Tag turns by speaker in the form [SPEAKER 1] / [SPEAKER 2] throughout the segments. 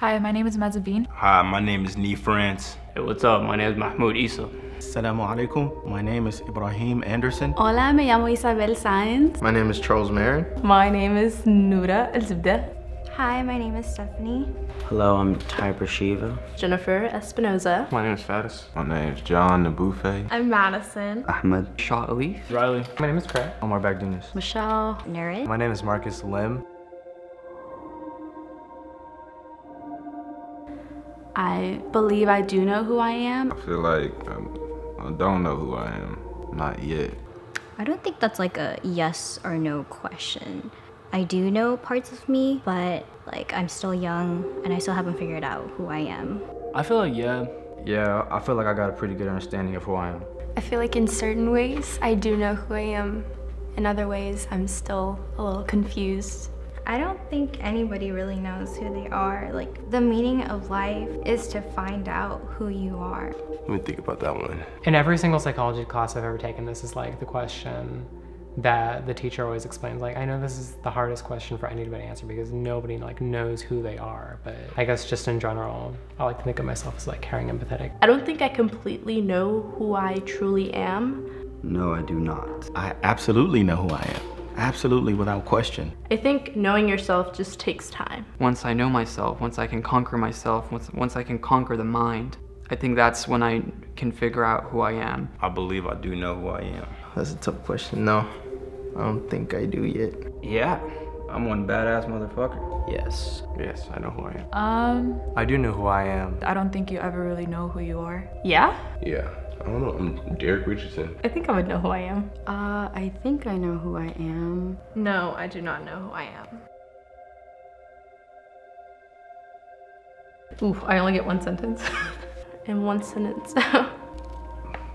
[SPEAKER 1] Hi, my name is Mazabine.
[SPEAKER 2] Hi, my name is Nee France.
[SPEAKER 3] Hey, what's up? My name is Mahmoud Isa.
[SPEAKER 4] Assalamu alaikum. My name is Ibrahim Anderson.
[SPEAKER 5] Hola, me llamo Isabel Saenz.
[SPEAKER 6] My name is Charles Marin.
[SPEAKER 7] My name is Noura El-Zibda.
[SPEAKER 8] Hi, my name is Stephanie.
[SPEAKER 9] Hello, I'm Typer Shiva.
[SPEAKER 10] Jennifer Espinoza.
[SPEAKER 11] My name is Fatis. My name is John Nabufe.
[SPEAKER 12] I'm Madison.
[SPEAKER 9] Ahmed.
[SPEAKER 13] Shah Ali.
[SPEAKER 3] Riley.
[SPEAKER 13] My name is Craig.
[SPEAKER 14] Omar Bagdunas.
[SPEAKER 5] Michelle.
[SPEAKER 8] Nurin.
[SPEAKER 14] My name is Marcus Lim.
[SPEAKER 5] I believe I do know who I am.
[SPEAKER 11] I feel like I don't know who I am. Not yet.
[SPEAKER 8] I don't think that's like a yes or no question. I do know parts of me, but like I'm still young and I still haven't figured out who I am.
[SPEAKER 3] I feel like yeah.
[SPEAKER 14] Yeah, I feel like I got a pretty good understanding of who I am.
[SPEAKER 10] I feel like in certain ways I do know who I am. In other ways I'm still a little confused.
[SPEAKER 8] I don't think anybody really knows who they are. Like, the meaning of life is to find out who you are.
[SPEAKER 11] Let me think about that one.
[SPEAKER 13] In every single psychology class I've ever taken, this is like the question that the teacher always explains. Like, I know this is the hardest question for anybody to answer because nobody like knows who they are, but I guess just in general, I like to think of myself as like caring, empathetic.
[SPEAKER 10] I don't think I completely know who I truly am.
[SPEAKER 9] No, I do not.
[SPEAKER 4] I absolutely know who I am. Absolutely, without question.
[SPEAKER 10] I think knowing yourself just takes time.
[SPEAKER 13] Once I know myself, once I can conquer myself, once I can conquer the mind, I think that's when I can figure out who I am.
[SPEAKER 2] I believe I do know who I am.
[SPEAKER 6] That's a tough question. No, I don't think I do yet.
[SPEAKER 3] Yeah, I'm one badass motherfucker.
[SPEAKER 9] Yes.
[SPEAKER 11] Yes, I know who I am.
[SPEAKER 14] I do know who I am.
[SPEAKER 1] I don't think you ever really know who you are.
[SPEAKER 10] Yeah?
[SPEAKER 11] Yeah. I don't know. I'm Derek Richardson.
[SPEAKER 10] I think I would know who I am.
[SPEAKER 5] I think I know who I am.
[SPEAKER 12] No, I do not know who I am.
[SPEAKER 7] Ooh, I only get one sentence.
[SPEAKER 10] In one sentence.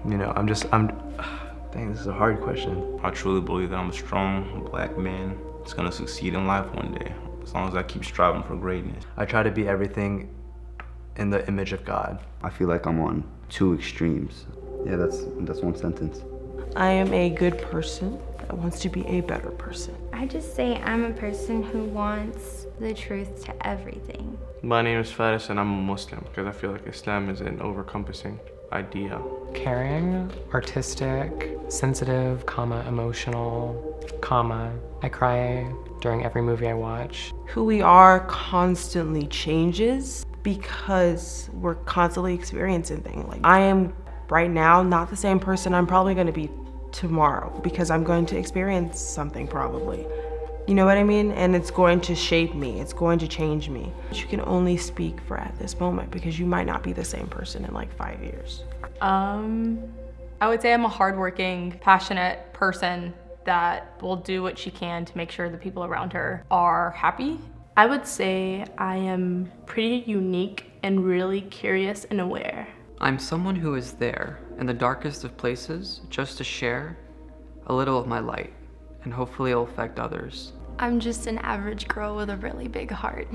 [SPEAKER 6] You know, dang, this is a hard question.
[SPEAKER 2] I truly believe that I'm a strong black man that's gonna succeed in life one day, as long as I keep striving for greatness.
[SPEAKER 14] I try to be everything in the image of God.
[SPEAKER 9] I feel like I'm on two extremes. Yeah, that's one sentence.
[SPEAKER 7] I am a good person that wants to be a better person.
[SPEAKER 8] I just say I'm a person who wants the truth to everything.
[SPEAKER 11] My name is Fatis and I'm a Muslim because I feel like Islam is an over-encompassing idea.
[SPEAKER 13] Caring, artistic, sensitive, emotional, I cry during every movie I watch.
[SPEAKER 7] Who we are constantly changes because we're constantly experiencing things. Like, I am right now not the same person I'm probably going to be tomorrow because I'm going to experience something probably. You know what I mean? And it's going to shape me. It's going to change me. But you can only speak for at this moment because you might not be the same person in like 5 years.
[SPEAKER 1] I would say I'm a hardworking, passionate person that will do what she can to make sure the people around her are happy.
[SPEAKER 10] I would say I am pretty unique and really curious and aware.
[SPEAKER 13] I'm someone who is there in the darkest of places just to share a little of my light, and hopefully it'll affect others.
[SPEAKER 10] I'm just an average girl with a really big heart.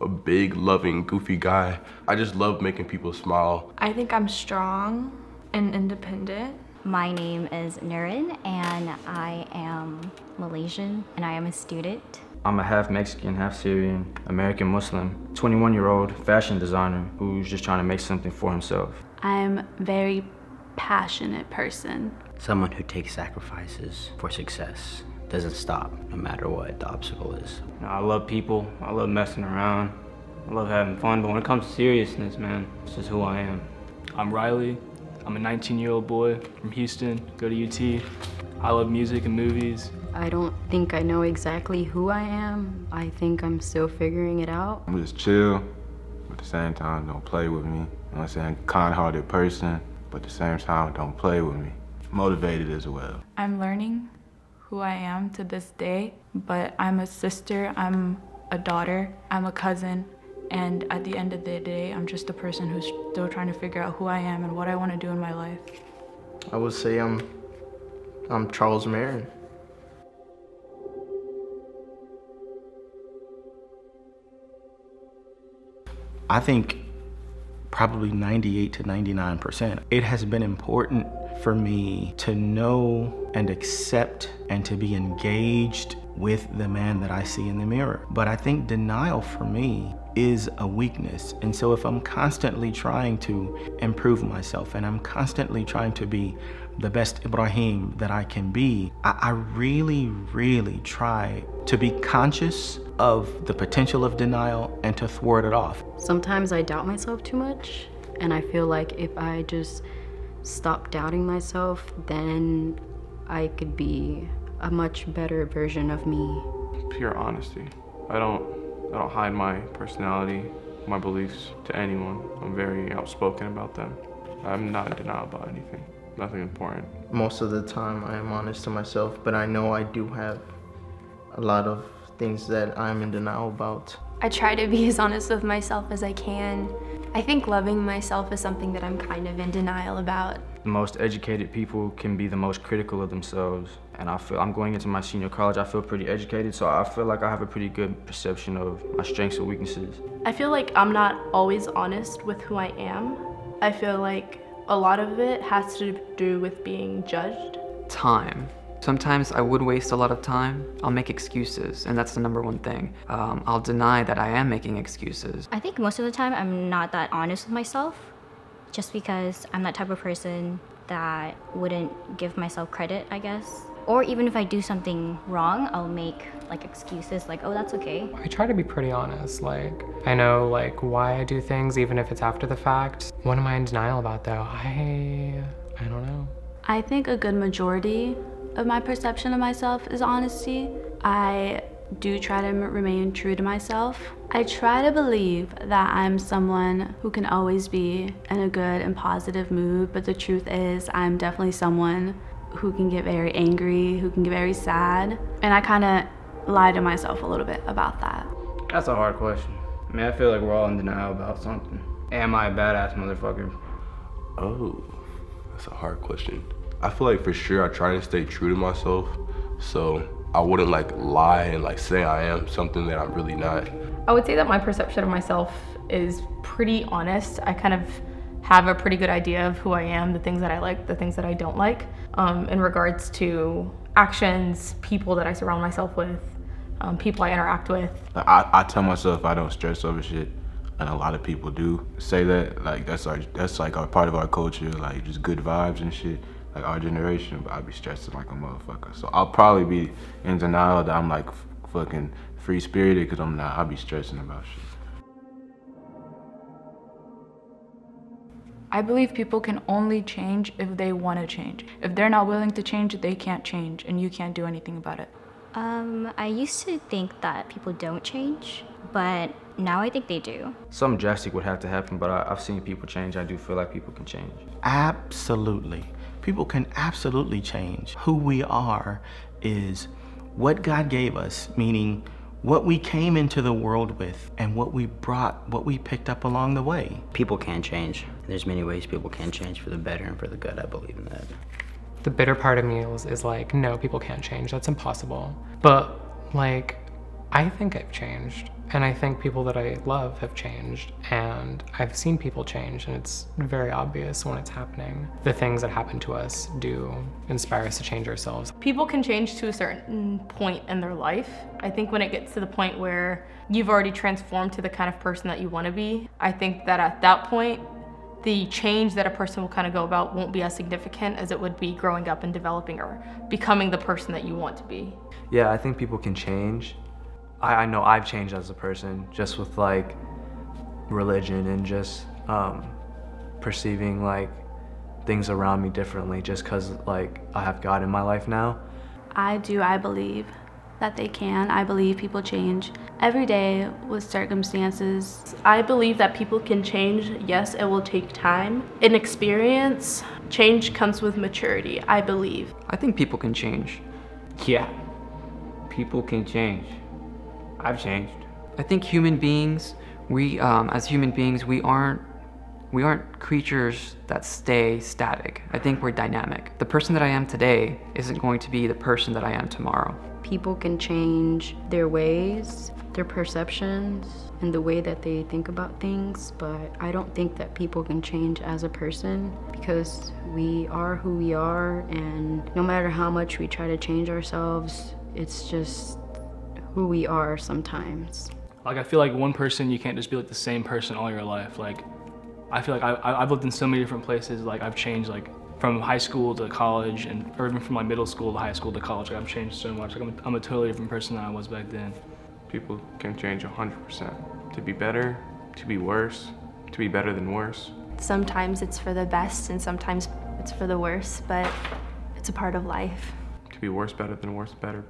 [SPEAKER 11] A big, loving, goofy guy. I just love making people smile.
[SPEAKER 10] I think I'm strong and independent.
[SPEAKER 8] My name is Nurin and I am Malaysian and I am a student.
[SPEAKER 14] I'm a half Mexican, half Syrian, American Muslim, 21-year-old fashion designer who's just trying to make something for himself.
[SPEAKER 5] I'm a very passionate person.
[SPEAKER 9] Someone who takes sacrifices for success. Doesn't stop, no matter what the obstacle is.
[SPEAKER 3] You know, I love people. I love messing around. I love having fun. But when it comes to seriousness, man, it's just who I am. I'm Riley. I'm a 19-year-old boy from Houston. Go to UT. I love music and movies.
[SPEAKER 5] I don't think I know exactly who I am. I think I'm still figuring it out.
[SPEAKER 11] I'm just chill, but at the same time, don't play with me. You know what I'm saying? Kind-hearted person, but at the same time, don't play with me. Motivated as well.
[SPEAKER 1] I'm learning who I am to this day, but I'm a sister, I'm a daughter, I'm a cousin, and at the end of the day, I'm just a person who's still trying to figure out who I am and what I want to do in my life.
[SPEAKER 6] I would say I'm Charles Marin.
[SPEAKER 4] I think probably 98 to 99%. It has been important for me to know and accept and to be engaged with the man that I see in the mirror. But I think denial for me is a weakness. And so if I'm constantly trying to improve myself and I'm constantly trying to be the best Ibrahim that I can be, I really, really try to be conscious of the potential of denial and to thwart it off.
[SPEAKER 5] Sometimes I doubt myself too much, and I feel like if I just stop doubting myself, then I could be a much better version of me.
[SPEAKER 6] Pure honesty. I don't hide my personality, my beliefs to anyone. I'm very outspoken about them. I'm not in denial about anything. Nothing important.
[SPEAKER 4] Most of the time I am honest to myself, but I know I do have a lot of things that I'm in denial about.
[SPEAKER 10] I try to be as honest with myself as I can. I think loving myself is something that I'm kind of in denial about.
[SPEAKER 14] The most educated people can be the most critical of themselves. And I feel I'm going into my senior college, I feel pretty educated, so I feel like I have a pretty good perception of my strengths and weaknesses.
[SPEAKER 15] I feel like I'm not always honest with who I am. I feel like a lot of it has to do with being judged.
[SPEAKER 16] Time. Sometimes I would waste a lot of time. I'll make excuses, and that's the number one thing. I'll deny that I am making excuses.
[SPEAKER 8] I think most of the time I'm not that honest with myself, just because I'm that type of person that wouldn't give myself credit, I guess. Or even if I do something wrong, I'll make like excuses like, oh, that's okay.
[SPEAKER 13] I try to be pretty honest. Like, I know like why I do things, even if it's after the fact. What am I in denial about though? I don't know.
[SPEAKER 1] I think a good majority of my perception of myself is honesty. I do try to remain true to myself. I try to believe that I'm someone who can always be in a good and positive mood, but the truth is I'm definitely someone who can get very angry, who can get very sad. And I kind of lie to myself a little bit about that.
[SPEAKER 14] That's a hard question. I mean, I feel like we're all in denial about something. Am I a badass motherfucker?
[SPEAKER 11] Oh, that's a hard question. I feel like for sure I try to stay true to myself, so I wouldn't like lie and like say I am something that I'm really not.
[SPEAKER 12] I would say that my perception of myself is pretty honest. I kind of have a pretty good idea of who I am, the things that I like, the things that I don't like, in regards to actions, people that I surround myself with, people I interact with.
[SPEAKER 11] I tell myself I don't stress over shit, and a lot of people do say that. Like that's like a part of our culture, like just good vibes and shit, like our generation. But I be stressing like a motherfucker. So I'll probably be in denial that I'm like fucking free spirited, because I'm not. I'll be stressing about shit.
[SPEAKER 1] I believe people can only change if they want to change. If they're not willing to change, they can't change, and you can't do anything about it.
[SPEAKER 8] I used to think that people don't change, but now I think they do.
[SPEAKER 14] Something drastic would have to happen, but I've seen people change. I do feel like people can change.
[SPEAKER 4] Absolutely. People can absolutely change. Who we are is what God gave us, meaning what we came into the world with and what we brought, what we picked up along the way.
[SPEAKER 9] People can change. There's many ways people can change for the better and for the good. I believe in that.
[SPEAKER 13] The bitter part of me is like, no, people can't change. That's impossible. But like, I think I've changed. And I think people that I love have changed. And I've seen people change, and it's very obvious when it's happening. The things that happen to us do inspire us to change ourselves.
[SPEAKER 15] People can change to a certain point in their life. I think when it gets to the point where you've already transformed to the kind of person that you want to be, I think that at that point, the change that a person will kind of go about won't be as significant as it would be growing up and developing or becoming the person that you want to be.
[SPEAKER 6] Yeah, I think people can change. I know I've changed as a person, just with like religion and just perceiving like things around me differently, just because like I have God in my life now.
[SPEAKER 1] I believe that they can. I believe people change every day with circumstances.
[SPEAKER 15] I believe that people can change. Yes, it will take time. In experience, change comes with maturity, I believe.
[SPEAKER 16] I think people can change.
[SPEAKER 3] Yeah, people can change. I've changed.
[SPEAKER 16] I think human beings, as human beings, we aren't creatures that stay static. I think we're dynamic. The person that I am today isn't going to be the person that I am tomorrow.
[SPEAKER 5] People can change their ways, their perceptions, and the way that they think about things, but I don't think that people can change as a person, because we are who we are, and no matter how much we try to change ourselves, it's just who we are sometimes.
[SPEAKER 3] Like I feel like one person, you can't just be like the same person all your life. Like I feel like I've lived in so many different places. Like I've changed like from high school to college, and or even from like middle school to high school to college. Like I've changed so much. Like I'm a totally different person than I was back then.
[SPEAKER 17] People can change 100%. To be better, to be worse, to be better than worse.
[SPEAKER 10] Sometimes it's for the best and sometimes it's for the worse, but it's a part of life.
[SPEAKER 17] To be worse, better than worse, better.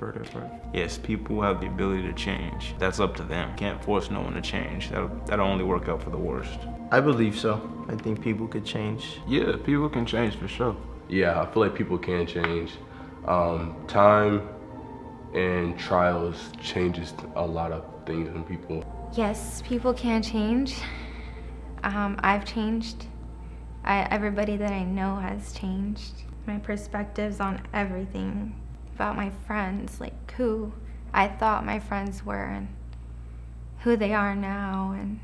[SPEAKER 2] Yes, people have the ability to change. That's up to them. Can't force no one to change. That'll only work out for the worst.
[SPEAKER 4] I believe so. I think people could change.
[SPEAKER 17] Yeah, people can change for sure.
[SPEAKER 11] Yeah, I feel like people can change. Time and trials changes a lot of things in people.
[SPEAKER 18] Yes, people can change. I've changed. Everybody that I know has changed. My perspectives on everything about my friends, like who I thought my friends were and who they are now. And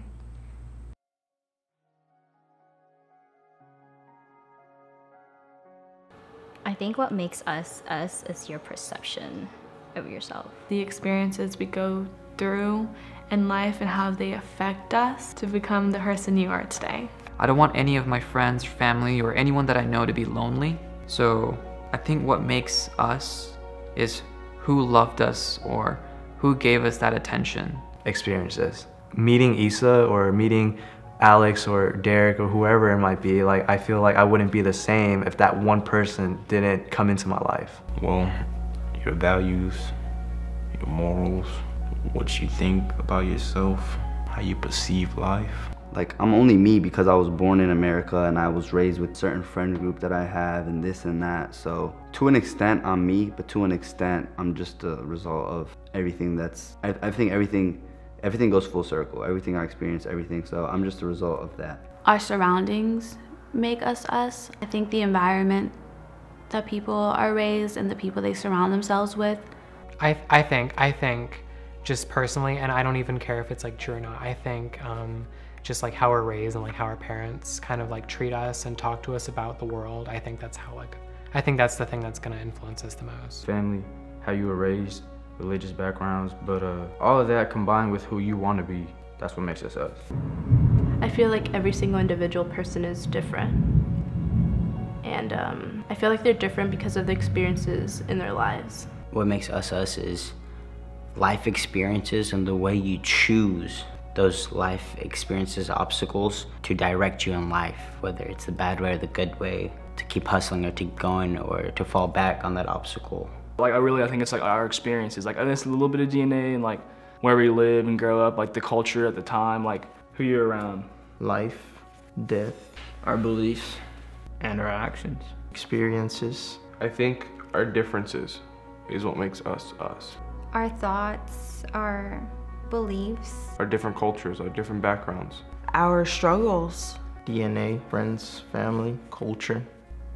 [SPEAKER 8] I think what makes us us is your perception of yourself.
[SPEAKER 1] The experiences we go through in life and how they affect us to become the person you are today.
[SPEAKER 16] I don't want any of my friends, family, or anyone that I know to be lonely. So I think what makes us is who loved us or who gave us that attention.
[SPEAKER 6] Experiences. Meeting Issa or meeting Alex or Derek or whoever it might be, like I feel like I wouldn't be the same if that one person didn't come into my life.
[SPEAKER 2] Well, your values, your morals, what you think about yourself, how you perceive life.
[SPEAKER 9] Like, I'm only me because I was born in America and I was raised with a certain friend group that I have and this and that. So to an extent, I'm me, but to an extent, I'm just a result of everything that's, I think everything goes full circle. Everything I experience, everything. So I'm just a result of that.
[SPEAKER 1] Our surroundings make us us. I think the environment that people are raised and the people they surround themselves with.
[SPEAKER 13] I think just personally, and I don't even care if it's like true or not, I think just like how we're raised and like how our parents kind of like treat us and talk to us about the world, I think that's how I think that's the thing that's gonna influence us the most.
[SPEAKER 14] Family, how you were raised, religious backgrounds, but all of that combined with who you want to be, that's what makes us us.
[SPEAKER 12] I feel like every single individual person is different. And I feel like they're different because of the experiences in their lives.
[SPEAKER 9] What makes us us is life experiences and the way you choose those life experiences, obstacles to direct you in life, whether it's the bad way or the good way, to keep hustling or to keep going or to fall back on that obstacle.
[SPEAKER 3] Like I think it's like our experiences, like it's a little bit of DNA and like where we live and grow up, like the culture at the time, like who you're around.
[SPEAKER 4] Life, death,
[SPEAKER 9] our beliefs,
[SPEAKER 4] and our actions, experiences.
[SPEAKER 17] I think our differences is what makes us us.
[SPEAKER 18] our thoughts, our beliefs,
[SPEAKER 17] our different cultures, our different backgrounds,
[SPEAKER 7] our struggles,
[SPEAKER 4] DNA, friends, family, culture,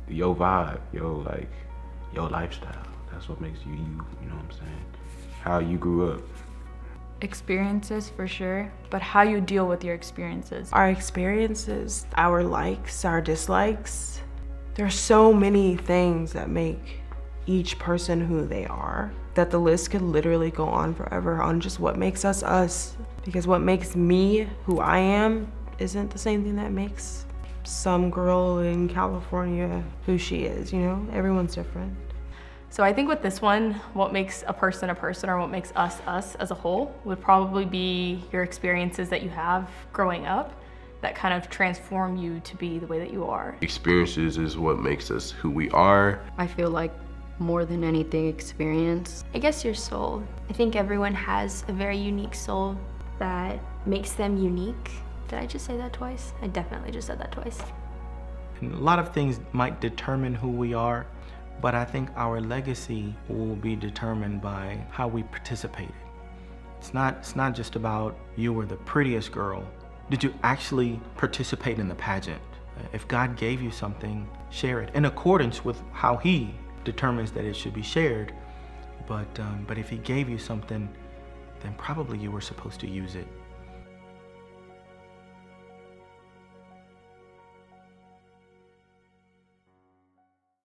[SPEAKER 11] your vibe, your lifestyle. That's what makes you, you know what I'm saying? How you grew up.
[SPEAKER 1] Experiences for sure, but how you deal with your experiences.
[SPEAKER 7] Our experiences, our likes, our dislikes. There are so many things that make each person who they are, that the list could literally go on forever on just what makes us us. Because what makes me who I am isn't the same thing that makes some girl in California who she is, you know? Everyone's different.
[SPEAKER 12] So I think with this one, what makes a person or what makes us us as a whole would probably be your experiences that you have growing up that kind of transform you to be the way that you are.
[SPEAKER 11] Experiences is what makes us who we are.
[SPEAKER 5] I feel like more than anything, experience.
[SPEAKER 10] I guess your soul. I think everyone has a very unique soul that makes them unique. Did I just say that twice? I definitely just said that twice.
[SPEAKER 4] And a lot of things might determine who we are, but I think our legacy will be determined by how we participated. It's not just about you were the prettiest girl. Did you actually participate in the pageant? If God gave you something, share it in accordance with how He determines that it should be shared. But if He gave you something, then probably you were supposed to use it.